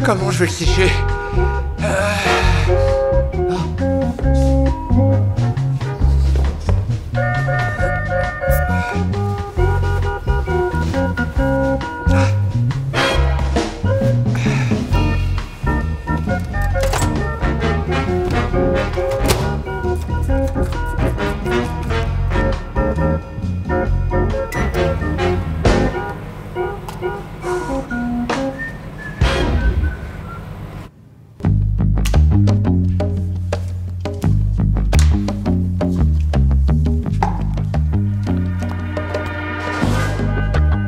Comment je vais le sécher?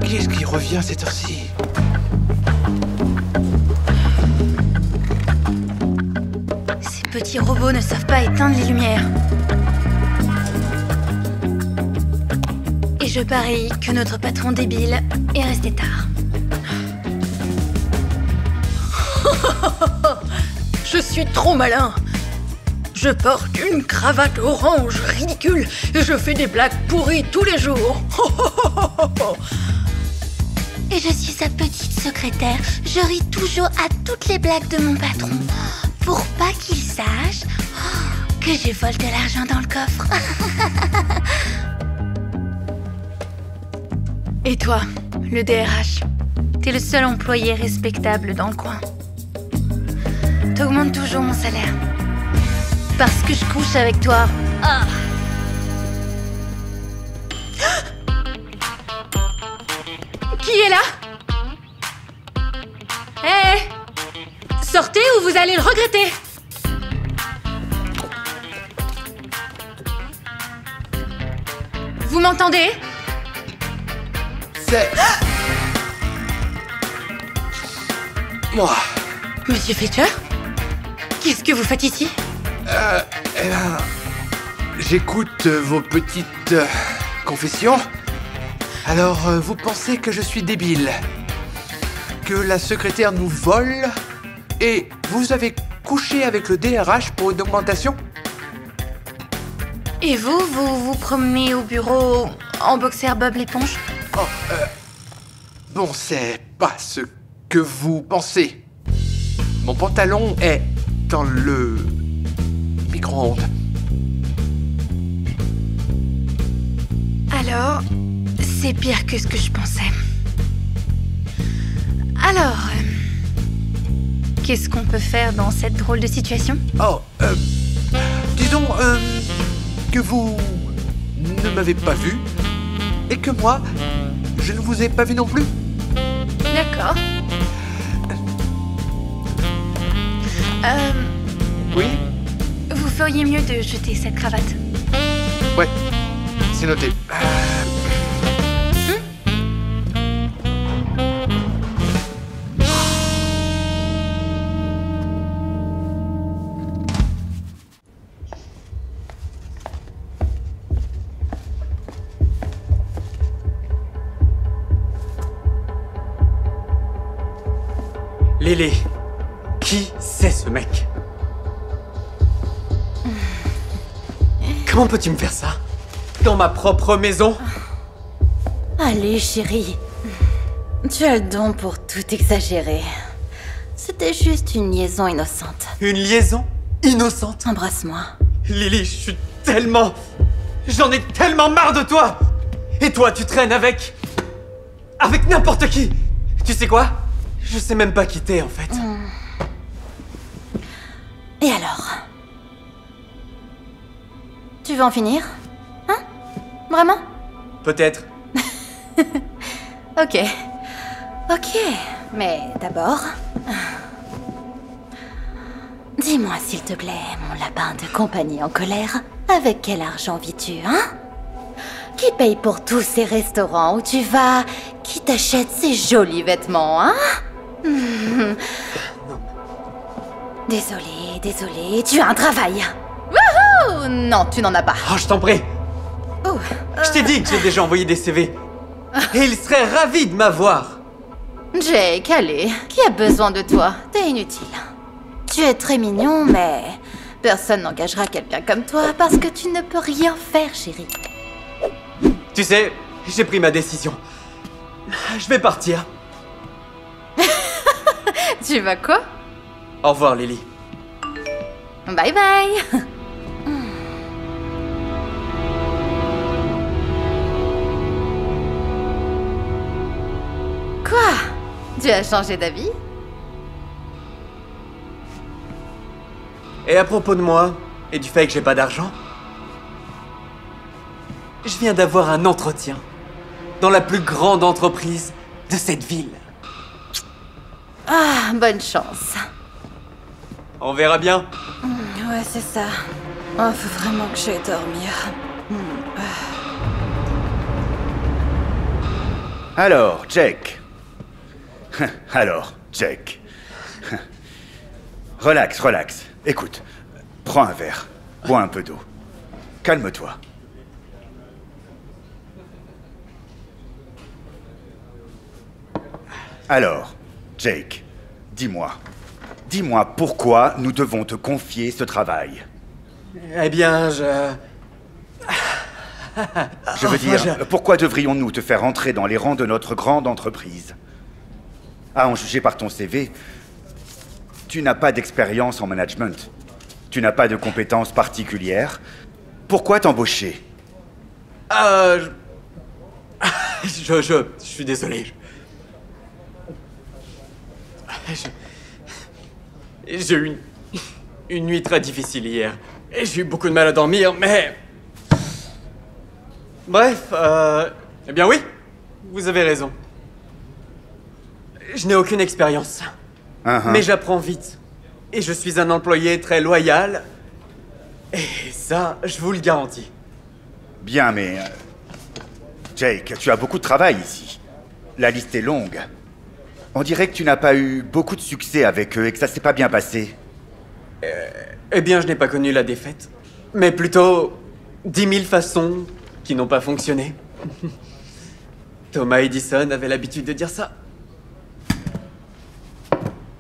Qui est-ce qui revient à cette heure-ci? Ces petits robots ne savent pas éteindre les lumières. Et je parie que notre patron débile est resté tard. Je suis trop malin. Je porte une cravate orange ridicule et je fais des blagues pourries tous les jours. Et je suis sa petite secrétaire. Je ris toujours à toutes les blagues de mon patron. Pour pas qu'il sache que je vole de l'argent dans le coffre. Et toi, le DRH, t'es le seul employé respectable dans le coin. T'augmentes toujours mon salaire. Parce que je couche avec toi. Ah. Qui est là? Hé! Sortez ou vous allez le regretter! Vous m'entendez? C'est... moi. Monsieur Fletcher? Qu'est-ce que vous faites ici? Eh ben... j'écoute vos petites... confessions. Alors, vous pensez que je suis débile? Que la secrétaire nous vole? Et vous avez couché avec le DRH pour une augmentation? Et vous vous promenez au bureau en boxer Bob l'éponge? Oh, bon, c'est pas ce que vous pensez. Mon pantalon est dans le micro-ondes. Alors, c'est pire que ce que je pensais. Alors, qu'est-ce qu'on peut faire dans cette drôle de situation? Oh, disons, que vous ne m'avez pas vu et que moi, je ne vous ai pas vu non plus. D'accord. Oui? Vous feriez mieux de jeter cette cravate. Ouais, c'est noté. Lily, qui c'est ce mec? Comment peux-tu me faire ça? Dans ma propre maison? Allez, chérie. Tu as le don pour tout exagérer. C'était juste une liaison innocente. Une liaison innocente? Embrasse-moi. Lily, je suis tellement... j'en ai tellement marre de toi! Et toi, tu traînes avec... avec n'importe qui! Tu sais quoi? Je sais même pas qui t'es, en fait. Et alors? Tu veux en finir? Hein? Vraiment? Peut-être. Ok. Ok. Mais d'abord... dis-moi, s'il te plaît, mon lapin de compagnie en colère, avec quel argent vis-tu, hein? Qui paye pour tous ces restaurants où tu vas? Qui t'achète ces jolis vêtements, hein? Désolée, tu as un travail. Wouhou! Non, tu n'en as pas. Oh, je t'en prie. Oh, Je t'ai dit que j'ai déjà envoyé des CV. Et ils seraient ravis de m'avoir. Jake, allez, qui a besoin de toi? T'es inutile. Tu es très mignon, mais personne n'engagera quelqu'un comme toi parce que tu ne peux rien faire, chérie. Tu sais, j'ai pris ma décision. Je vais partir. Tu vas quoi? Au revoir, Lily. Bye bye. Quoi? Tu as changé d'avis? Et à propos de moi, et du fait que j'ai pas d'argent, je viens d'avoir un entretien dans la plus grande entreprise de cette ville. Ah, bonne chance. On verra bien. Ouais, c'est ça. Oh, faut vraiment que j'aille dormir. Alors, Jake. Alors, Jake. Relax, relax. Écoute, prends un verre. Bois un peu d'eau. Calme-toi. Alors, Jake, dis-moi. Dis-moi pourquoi nous devons te confier ce travail. Eh bien, Je veux dire, pourquoi devrions-nous te faire entrer dans les rangs de notre grande entreprise? À en juger par ton CV, tu n'as pas d'expérience en management. Tu n'as pas de compétences particulières. Pourquoi t'embaucher? Je suis désolé. J'ai eu une nuit très difficile hier. Et j'ai eu beaucoup de mal à dormir, mais... Bref, eh bien oui, vous avez raison. Je n'ai aucune expérience. Mais j'apprends vite. Et je suis un employé très loyal. Et ça, je vous le garantis. Bien, mais... Jake, tu as beaucoup de travail ici. La liste est longue. On dirait que tu n'as pas eu beaucoup de succès avec eux et que ça s'est pas bien passé. Eh bien, je n'ai pas connu la défaite. Mais plutôt 10 000 façons qui n'ont pas fonctionné. Thomas Edison avait l'habitude de dire ça.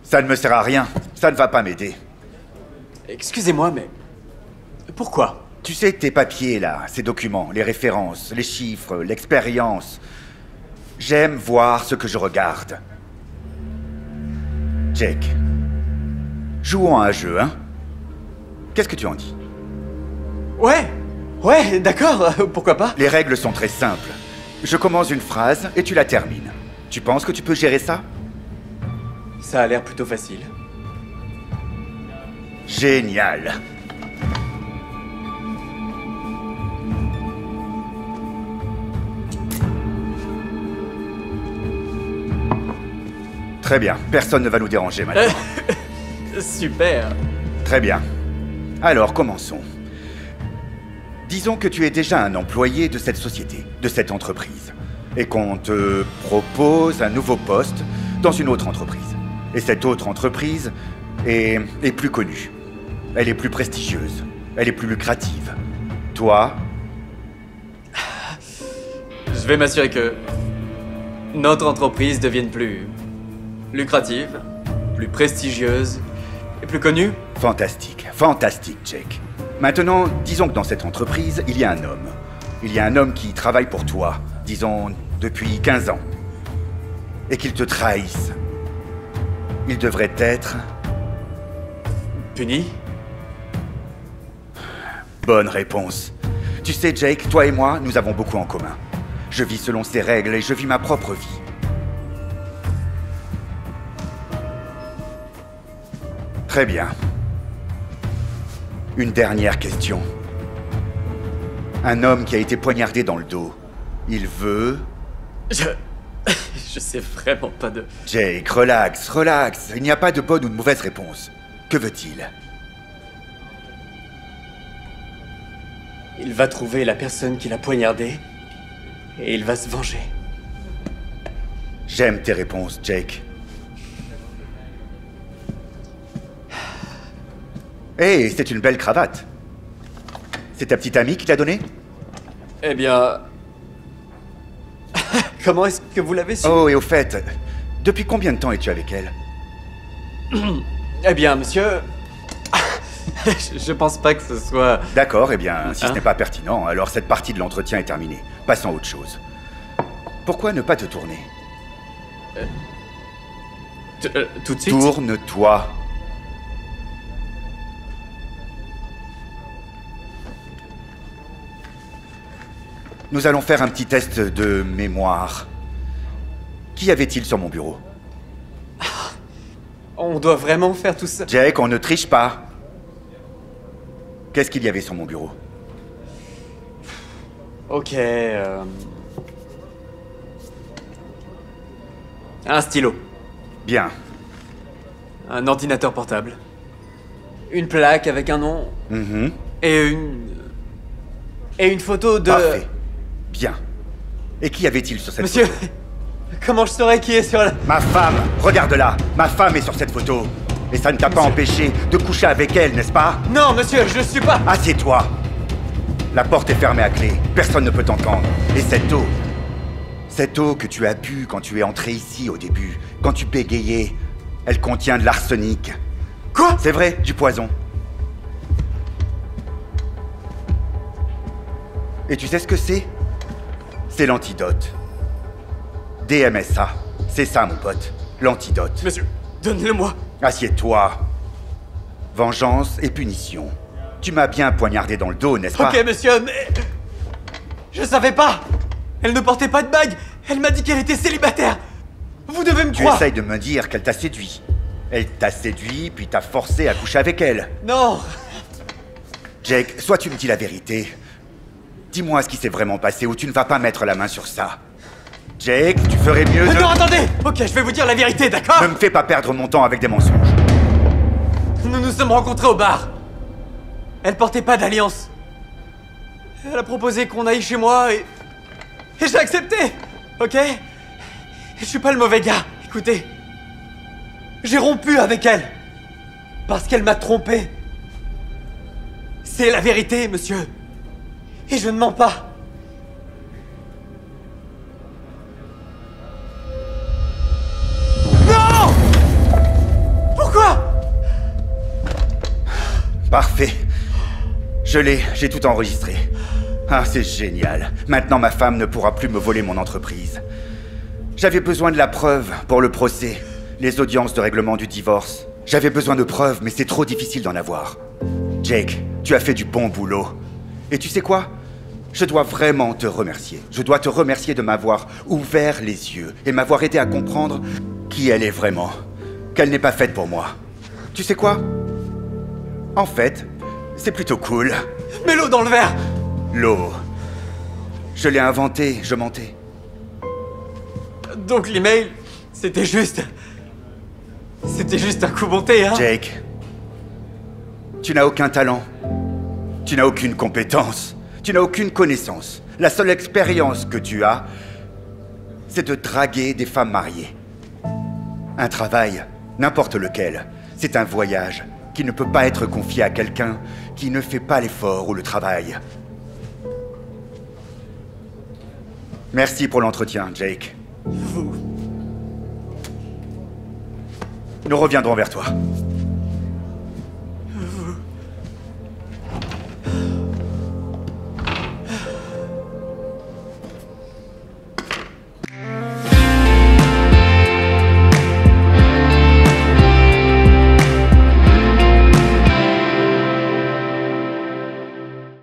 Ça ne me sert à rien. Ça ne va pas m'aider. Excusez-moi, mais... Pourquoi? Tu sais, tes papiers là, ces documents, les références, les chiffres, l'expérience... J'aime voir ce que je regarde. Jake, jouons à un jeu, hein? Qu'est-ce que tu en dis? Ouais, d'accord, pourquoi pas? Les règles sont très simples. Je commence une phrase et tu la termines. Tu penses que tu peux gérer ça? Ça a l'air plutôt facile. Génial. Très bien, personne ne va nous déranger maintenant. Super. Très bien. Alors, commençons. Disons que tu es déjà un employé de cette société, de cette entreprise, et qu'on te propose un nouveau poste dans une autre entreprise. Et cette autre entreprise est plus connue. Elle est plus prestigieuse. Elle est plus lucrative. Toi... Je vais m'assurer que notre entreprise devienne plus lucrative, plus prestigieuse et plus connue. Fantastique, fantastique, Jake. Maintenant, disons que dans cette entreprise, il y a un homme. Il y a un homme qui travaille pour toi, disons, depuis 15 ans. Et qu'il te trahisse. Il devrait être... Puni? Bonne réponse. Tu sais, Jake, toi et moi, nous avons beaucoup en commun. Je vis selon ses règles et je vis ma propre vie. Très bien. Une dernière question. Un homme qui a été poignardé dans le dos. Il veut... Je sais vraiment pas de... Jake, relax, relax. Il n'y a pas de bonne ou de mauvaise réponse. Que veut-il? Il va trouver la personne qui l'a poignardé et il va se venger. J'aime tes réponses, Jake. Hé, c'est une belle cravate. C'est ta petite amie qui t'a donné? Eh bien... Comment est-ce que vous l'avez su? Oh, et au fait, depuis combien de temps es-tu avec elle? Eh bien, monsieur... Je pense pas que ce soit... D'accord, eh bien, si ce Hein? n'est pas pertinent, alors cette partie de l'entretien est terminée. Passons à autre chose. Pourquoi ne pas te tourner? Tout de suite? Tourne-toi. Nous allons faire un petit test de mémoire. Qu'y avait-il sur mon bureau? On doit vraiment faire tout ça? Jake, on ne triche pas. Qu'est-ce qu'il y avait sur mon bureau? Ok, un stylo. Bien. Un ordinateur portable. Une plaque avec un nom. Mhm. Et une photo de... Parfait. Bien. Et qu'y avait-il sur cette Monsieur, photo? comment je saurais qui est sur la... Ma femme, regarde-la. Ma femme est sur cette photo. Et ça ne t'a pas empêché de coucher avec elle, n'est-ce pas? Non, monsieur, je suis pas... Assieds-toi. La porte est fermée à clé. Personne ne peut t'entendre. Et cette eau que tu as bu quand tu es entré ici au début, quand tu bégayais, elle contient de l'arsenic. Quoi? C'est vrai, du poison. Et tu sais ce que c'est? C'est l'antidote. DMSA. C'est ça, mon pote. L'antidote. Monsieur, donne-le-moi. Assieds-toi. Vengeance et punition. Tu m'as bien poignardé dans le dos, n'est-ce pas? Ok, monsieur, mais... Je savais pas. Elle ne portait pas de bague. Elle m'a dit qu'elle était célibataire. Vous devez me Tu croire. essayes de me dire qu'elle t'a séduit. Elle t'a séduit, puis t'a forcé à coucher avec elle. Non. Jake, soit tu me dis la vérité. Dis-moi ce qui s'est vraiment passé, ou tu ne vas pas mettre la main sur ça. Jake, tu ferais mieux de... Non, attendez. Ok, je vais vous dire la vérité, d'accord? Ne me fais pas perdre mon temps avec des mensonges. Nous nous sommes rencontrés au bar. Elle portait pas d'alliance. Elle a proposé qu'on aille chez moi et j'ai accepté, ok? Je suis pas le mauvais gars, écoutez. J'ai rompu avec elle. Parce qu'elle m'a trompé. C'est la vérité, monsieur. Et je ne mens pas. Non! Pourquoi? Parfait. Je l'ai, j'ai tout enregistré. Ah, c'est génial. Maintenant, ma femme ne pourra plus me voler mon entreprise. J'avais besoin de la preuve pour le procès, les audiences de règlement du divorce. J'avais besoin de preuves, mais c'est trop difficile d'en avoir. Jake, tu as fait du bon boulot. Et tu sais quoi? Je dois vraiment te remercier. Je dois te remercier de m'avoir ouvert les yeux et m'avoir aidé à comprendre qui elle est vraiment. Qu'elle n'est pas faite pour moi. Tu sais quoi? En fait, c'est plutôt cool. Mets l'eau dans le verre. L'eau. Je l'ai inventée, je mentais. Donc l'email, c'était juste... C'était juste un coup monté, hein? Jake, tu n'as aucun talent. Tu n'as aucune compétence. Tu n'as aucune connaissance. La seule expérience que tu as, c'est de draguer des femmes mariées. Un travail, n'importe lequel, c'est un voyage qui ne peut pas être confié à quelqu'un qui ne fait pas l'effort ou le travail. Merci pour l'entretien, Jake. Vous... Nous reviendrons vers toi.